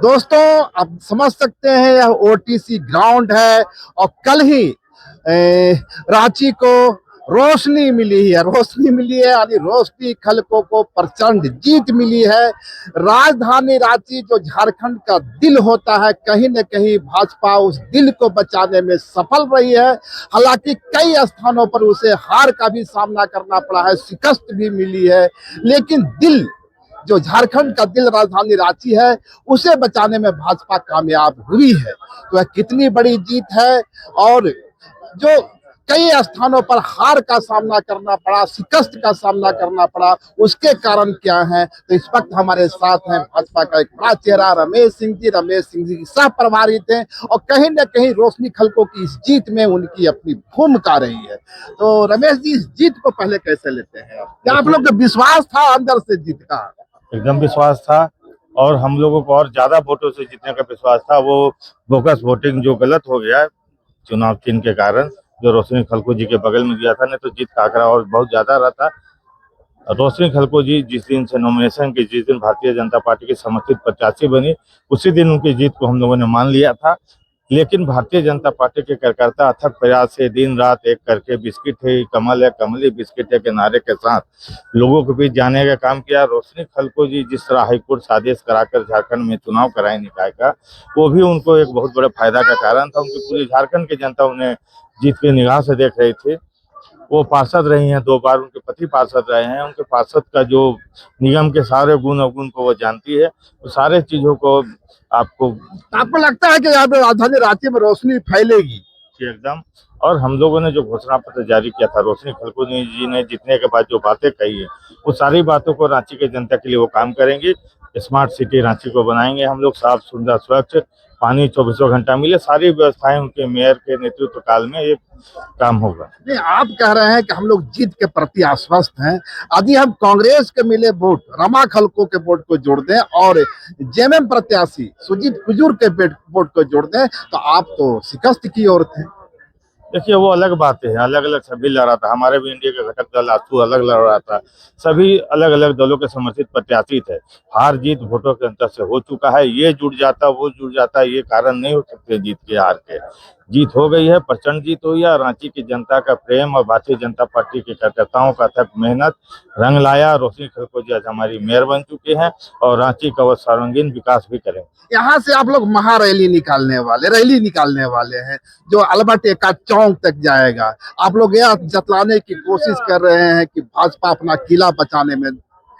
दोस्तों, आप समझ सकते हैं यह ओटीसी ग्राउंड है और कल ही रांची को रोशनी मिली है यानी रोशनी खलको को प्रचंड जीत मिली है। राजधानी रांची जो झारखंड का दिल होता है, कहीं न कहीं भाजपा उस दिल को बचाने में सफल रही है। हालांकि कई स्थानों पर उसे हार का भी सामना करना पड़ा है, शिकस्त भी मिली है, लेकिन दिल जो झारखंड का दिल राजधानी रांची है उसे बचाने में भाजपा कामयाब हुई है। तो यह कितनी बड़ी जीत है। और जो कई स्थानों पर हार का सामना करना पड़ा, शिकस्त का सामना करना पड़ा, उसके कारण क्या है, तो इस वक्त हमारे साथ हैं भाजपा का एक बड़ा चेहरा रमेश सिंह जी सह प्रभारी थे और कहीं न कहीं रोशनी खलको की इस जीत में उनकी अपनी भूमिका रही है। तो रमेश जी, इस जीत को पहले कैसे लेते हैं? क्या आप लोग को विश्वास था अंदर से जीत का? एकदम विश्वास था और हम लोगों को और ज्यादा वोटों से जीतने का विश्वास था। वो बोगस वोटिंग जो गलत हो गया चुनाव चिन्ह के कारण, जो रोशनी खलको जी के बगल में दिया था, नहीं तो जीत का आंकड़ा और बहुत ज्यादा रहता। रोशनी खलको जी जिस दिन से नॉमिनेशन की, जिस दिन भारतीय जनता पार्टी की समर्थित प्रत्याशी बनी, उसी दिन उनकी जीत को हम लोगों ने मान लिया था। लेकिन भारतीय जनता पार्टी के कार्यकर्ता अथक प्रयास से दिन रात एक करके बिस्किट है कमल है, कमली बिस्किट है के नारे के साथ लोगों के बीच जाने का काम किया। रोशनी खलको जी जिस तरह हाईकोर्ट से आदेश कराकर झारखंड में चुनाव कराए निकाय का, वो भी उनको एक बहुत बड़ा फायदा का कारण था। उनकी पूरी झारखंड की जनता उन्हें जीत की निगाह से देख रही थी। वो पार्षद रही हैं 2 बार, उनके पति पार्षद रहे हैं। उनके पार्षद का जो निगम के सारे गुण अवगुण को वो जानती है, वो सारे चीजों को आपको लगता है कि यहाँ पे राजधानी रांची में रोशनी फैलेगी? एकदम। और हम लोगों ने जो घोषणा पत्र जारी किया था, रोशनी खलको जी ने जीतने के बाद जो बातें कही है, वो सारी बातों को रांची के जनता के लिए वो काम करेंगे। स्मार्ट सिटी रांची को बनाएंगे हम लोग, साफ सुंदर स्वच्छ, पानी 24 घंटा मिले, सारी व्यवस्थाएं उनके मेयर के नेतृत्व काल में ये काम होगा। नहीं, आप कह रहे हैं कि हम लोग जीत के प्रति आश्वस्त हैं। यदि हम कांग्रेस के मिले वोट रमा खलको के वोट को जोड़ दें और जेएमएम प्रत्याशी सुजीत कुजूर के वोट को जोड़ दें, तो आप तो शिकस्त की ओर थे। देखिए, वो अलग बातें हैं, अलग अलग सभी लड़ रहा था। हमारे भी इंडिया का घटक दल आसू अलग लड़ रहा था। सभी अलग अलग दलों के समर्थित प्रत्याशी थे। हार जीत वोटों के अंतर से हो चुका है। ये जुड़ जाता वो जुड़ जाता, ये कारण नहीं हो सकते जीत के हार के। जीत हो गई है, प्रचंड जीत हुई है। रांची की जनता का प्रेम और भारतीय जनता पार्टी के कार्यकर्ताओं का अथक मेहनत रंग लाया। रोशनी खलको जी आज हमारी मेयर बन चुके हैं और रांची का वो सर्वांगीण विकास भी करें। यहाँ से आप लोग रैली निकालने वाले हैं जो अल्बर्ट एक्का चौक तक जाएगा। आप लोग यह जतलाने की कोशिश कर रहे हैं कि भाजपा अपना किला बचाने में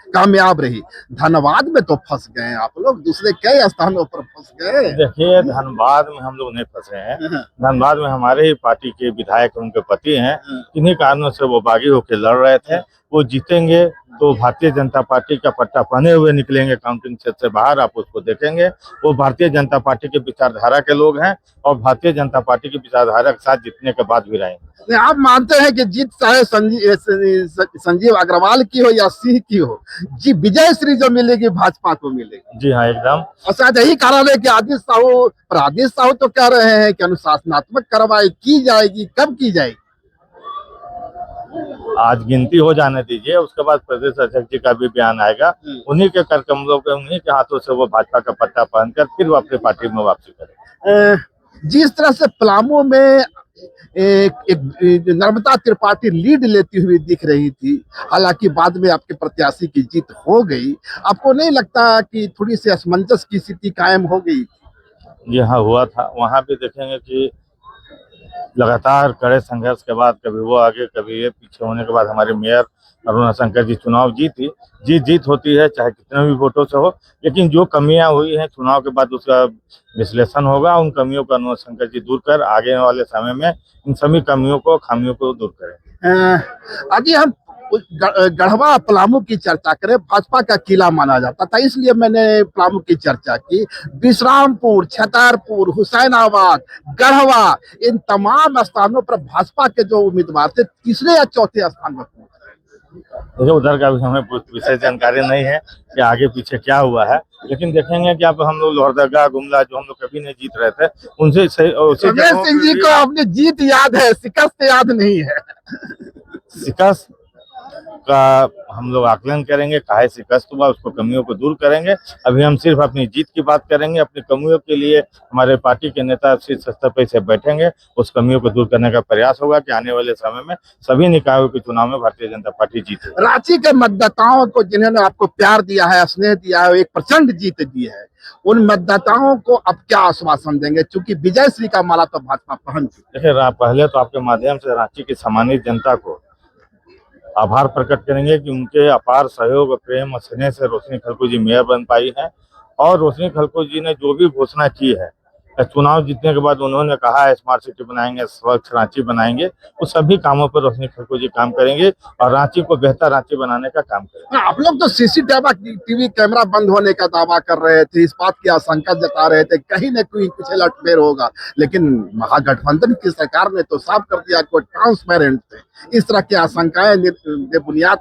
कामयाब रही। धनबाद में तो फंस गए आप लोग, दूसरे कई स्थानों पर फंस गए। देखिए, धनबाद में हम लोग नहीं फंसे हैं। धनबाद में हमारे ही पार्टी के विधायक उनके पति हैं, इन्हीं कारणों से वो बागी होकर लड़ रहे थे। वो जीतेंगे तो भारतीय जनता पार्टी का पट्टा पहने हुए निकलेंगे काउंटिंग क्षेत्र से बाहर, आप उसको देखेंगे। वो भारतीय जनता पार्टी के विचारधारा के लोग हैं और भारतीय जनता पार्टी की विचारधारा के साथ जीतने के बाद भी रहेंगे। आप मानते हैं कि जीत चाहे संजीव अग्रवाल की हो या सिंह की हो, जी विजय श्री जो मिलेगी भाजपा को मिलेगी? जी हाँ, एकदम। और शायद यही कारण है कि आदित्य साहू तो कह रहे हैं कि अनुशासनात्मक कार्रवाई की जाएगी। कब की जाएगी? आज गिनती हो जाने दीजिए, उसके बाद प्रदेश अध्यक्ष जी का भी बयान आएगा। उन्हीं के कर कमलों के, उन्हीं के हाथों से वो भाजपा का पट्टा पहनकर फिर वो अपनी पार्टी में वापसी करें। जिस तरह से पलामू में एक नर्मदा त्रिपाठी लीड लेती हुई दिख रही थी, हालांकि बाद में आपके प्रत्याशी की जीत हो गई, आपको नहीं लगता कि थोड़ी सी असमंजस की स्थिति कायम हो गई? जी हाँ, हुआ था। वहां भी देखेंगे कि लगातार कड़े संघर्ष के बाद कभी वो आगे कभी ये पीछे होने के बाद हमारे मेयर अरुणा शंकर जी चुनाव जीती। जीत होती है चाहे कितने भी वोटों से हो, लेकिन जो कमियां हुई हैं चुनाव के बाद उसका विश्लेषण होगा। उन कमियों को अरुणा शंकर जी दूर कर आगे वाले समय में इन सभी कमियों को, खामियों को दूर करें। आगे हम गढ़वा पलामू की चर्चा करें। भाजपा का किला माना जाता था, इसलिए मैंने पलामू की चर्चा की। विश्रामपुर, छतरपुर, हुसैनाबाद, गढ़वा, इन तमाम स्थानों पर भाजपा के जो उम्मीदवार थे तीसरे या चौथे स्थान पर पहुंच रहे। उधर का भी हमें विशेष जानकारी नहीं है कि आगे पीछे क्या हुआ है, लेकिन देखेंगे कि अब हम लोग लोहरदगा, गुमला जो हम लोग कभी नहीं जीत रहे थे, उनसे रमेश सिंह जी को अपनी जीत याद है, शिकस्त याद नहीं है। शिकस्त उसका हम लोग आकलन करेंगे, काहे से कष्ट हुआ, उसको कमियों को दूर करेंगे। अभी हम सिर्फ अपनी जीत की बात करेंगे, अपनी कमियों के लिए हमारे पार्टी के नेता शीर्ष स्तर पर से बैठेंगे, उस कमियों को दूर करने का प्रयास होगा कि आने वाले समय में सभी निकायों के चुनाव में भारतीय जनता पार्टी जीते। रांची के मतदाताओं को जिन्होंने आपको प्यार दिया है, स्नेह दिया है, एक प्रचंड जीत दी है, उन मतदाताओं को अब क्या आश्वासन देंगे, क्योंकि विजय श्री का माला तो भाजपा पहन चुकी देखिए, पहले तो आपके माध्यम से रांची की सम्मानित जनता को आभार प्रकट करेंगे कि उनके अपार सहयोग और प्रेम और स्नेह से रोशनी खलको जी मेयर बन पाई है। और रोशनी खलको जी ने जो भी घोषणा की है, चुनाव जीतने के बाद उन्होंने कहा है स्मार्ट सिटी बनाएंगे, स्वच्छ रांची बनाएंगे, वो सभी कामों पर रोशनी खलको जी काम करेंगे और रांची को बेहतर रांची बनाने का काम करेंगे। आप लोग तो सीसीटीवी कैमरा बंद होने का दावा कर रहे थे, इस बात की आशंका जता रहे थे कहीं न कहीं कुछ लटफेर होगा, लेकिन महागठबंधन की सरकार ने तो साफ कर दिया कि ट्रांसपेरेंट थे। इस तरह की आशंकाएं बेबुनियाद।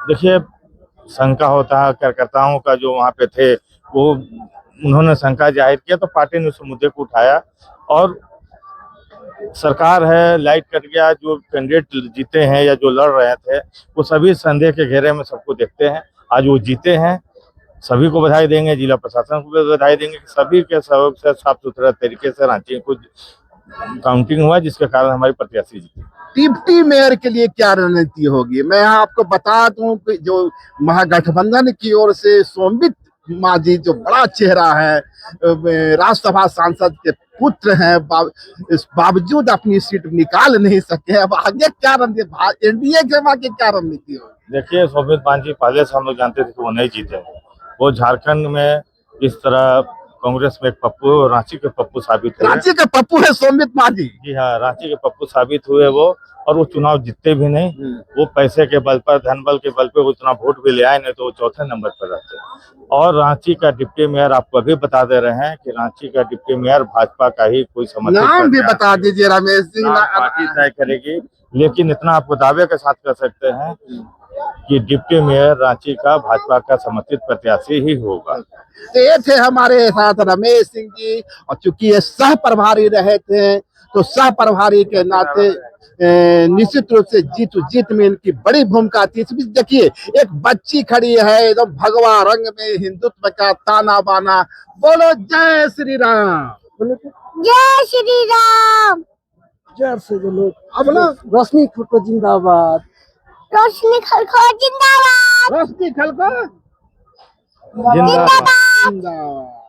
देखिए, शंका होता है कार्यकर्ताओं का, जो वहाँ पे थे वो उन्होंने शंका जाहिर किया तो पार्टी ने उस मुद्दे को उठाया और सरकार है, लाइट कट गया, जो कैंडिडेट जीते हैं या जो लड़ रहे थे वो सभी संदेह के घेरे में सबको देखते हैं। आज वो जीते हैं, सभी को बधाई देंगे, जिला प्रशासन को भी बधाई देंगे कि सभी के सहयोग से साफ सुथरा तरीके से रांची को काउंटिंग हुआ, जिसके कारण हमारी प्रत्याशी जीती। डिप्टी मेयर के लिए क्या रणनीति होगी? मैं आपको बता दूं कि जो महागठबंधन की ओर से सोमबित मांझी जो बड़ा चेहरा है, राज्यसभा सांसद के पुत्र हैं, इस बावजूद अपनी सीट निकाल नहीं सके। अब आगे क्या रणनीति, एनडीए के आगे क्या रणनीति होगी? देखिए, सोमबित मांझी पहले से हम लोग जानते थे कि वो नहीं जीते। वो झारखंड में जिस तरह कांग्रेस में एक पप्पू, रांची के पप्पू साबित हुए। रांची के पप्पू है सोमबित मांझी? जी हाँ, रांची के पप्पू साबित हुए वो, और वो चुनाव जीतते भी नहीं। वो पैसे के बल पर, धन बल के बल पे उतना वोट भी ले आए, नहीं तो वो चौथे नंबर पर रहते। और रांची का डिप्टी मेयर आपको अभी बता दे रहे हैं कि रांची का डिप्टी मेयर भाजपा का ही कोई समर्थित। नाम भी बता दीजिए। रमेश सिंह पार्टी तय करेगी, लेकिन इतना आपको दावे के साथ कर सकते हैं कि डिप्टी मेयर रांची का भाजपा का समर्थित प्रत्याशी ही होगा। तो ये थे हमारे साथ रमेश सिंह जी, और चूंकि ये सह प्रभारी रहे थे तो सह प्रभारी के नाते निश्चित रूप से जीत में इनकी बड़ी भूमिका थी। इस बीच देखिए, एक बच्ची खड़ी है एकदम भगवा रंग में, हिंदुत्व का ताना बाना। बोलो जय श्री राम। जय श्री राम। जय श्री राम। अब ना रोशनी खलको जिंदाबाद। रोशनी खलको जिंदाबाद। रोशनी खलको जिंदाबाद। जिंदाबाद।